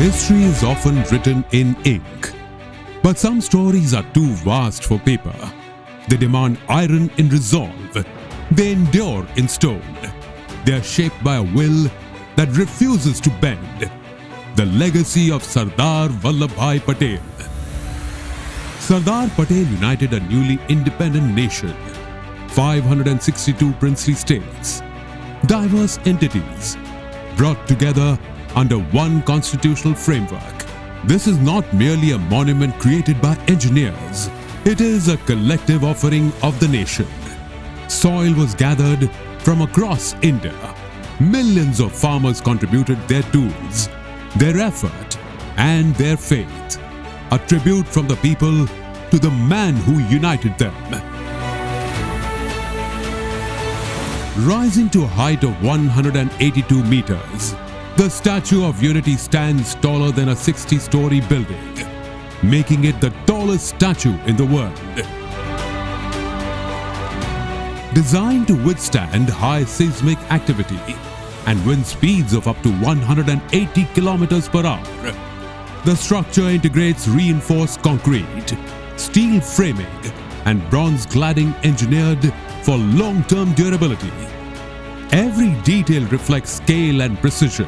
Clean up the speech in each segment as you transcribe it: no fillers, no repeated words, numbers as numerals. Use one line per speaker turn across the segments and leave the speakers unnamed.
History is often written in ink, but some stories are too vast for paper. They demand iron in resolve. They endure in stone. They are shaped by a will that refuses to bend. The legacy of Sardar Vallabhbhai Patel. Sardar Patel united a newly independent nation, 562 princely states, diverse entities, brought together under one constitutional framework. This is not merely a monument created by engineers. It is a collective offering of the nation. Soil was gathered from across India. Millions of farmers contributed their tools, their effort, and their faith. A tribute from the people to the man who united them. Rising to a height of 182 meters, the Statue of Unity stands taller than a 60-story building, making it the tallest statue in the world. Designed to withstand high seismic activity and wind speeds of up to 180 kilometers per hour, the structure integrates reinforced concrete, steel framing, and bronze cladding engineered for long-term durability. Every detail reflects scale and precision.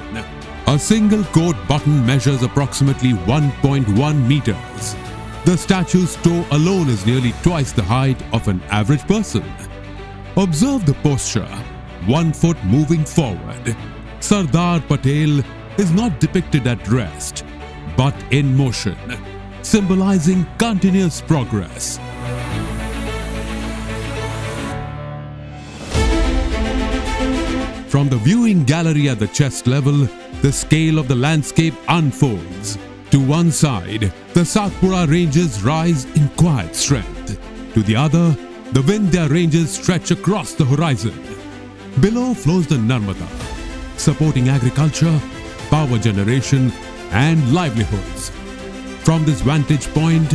A single coat button measures approximately 1.1 meters. The statue's toe alone is nearly twice the height of an average person. Observe the posture, 1 foot moving forward. Sardar Patel is not depicted at rest, but in motion, symbolizing continuous progress. From the viewing gallery at the chest level, the scale of the landscape unfolds. To one side, the Satpura ranges rise in quiet strength. To the other, the Vindhya ranges stretch across the horizon. Below flows the Narmada, supporting agriculture, power generation, and livelihoods. From this vantage point,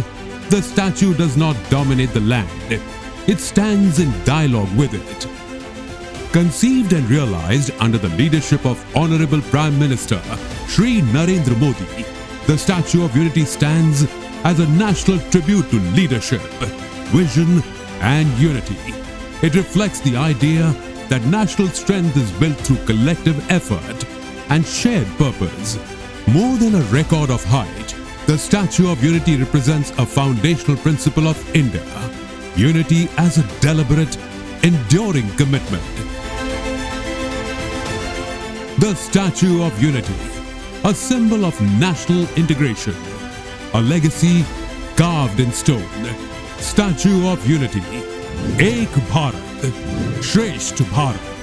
the statue does not dominate the land. It stands in dialogue with it. Conceived and realized under the leadership of Honorable Prime Minister Shri Narendra Modi, the Statue of Unity stands as a national tribute to leadership, vision, and unity. It reflects the idea that national strength is built through collective effort and shared purpose. More than a record of height, the Statue of Unity represents a foundational principle of India: unity as a deliberate, enduring commitment. The Statue of Unity, a symbol of national integration, a legacy carved in stone. Statue of Unity, Ek Bharat, Shresth Bharat.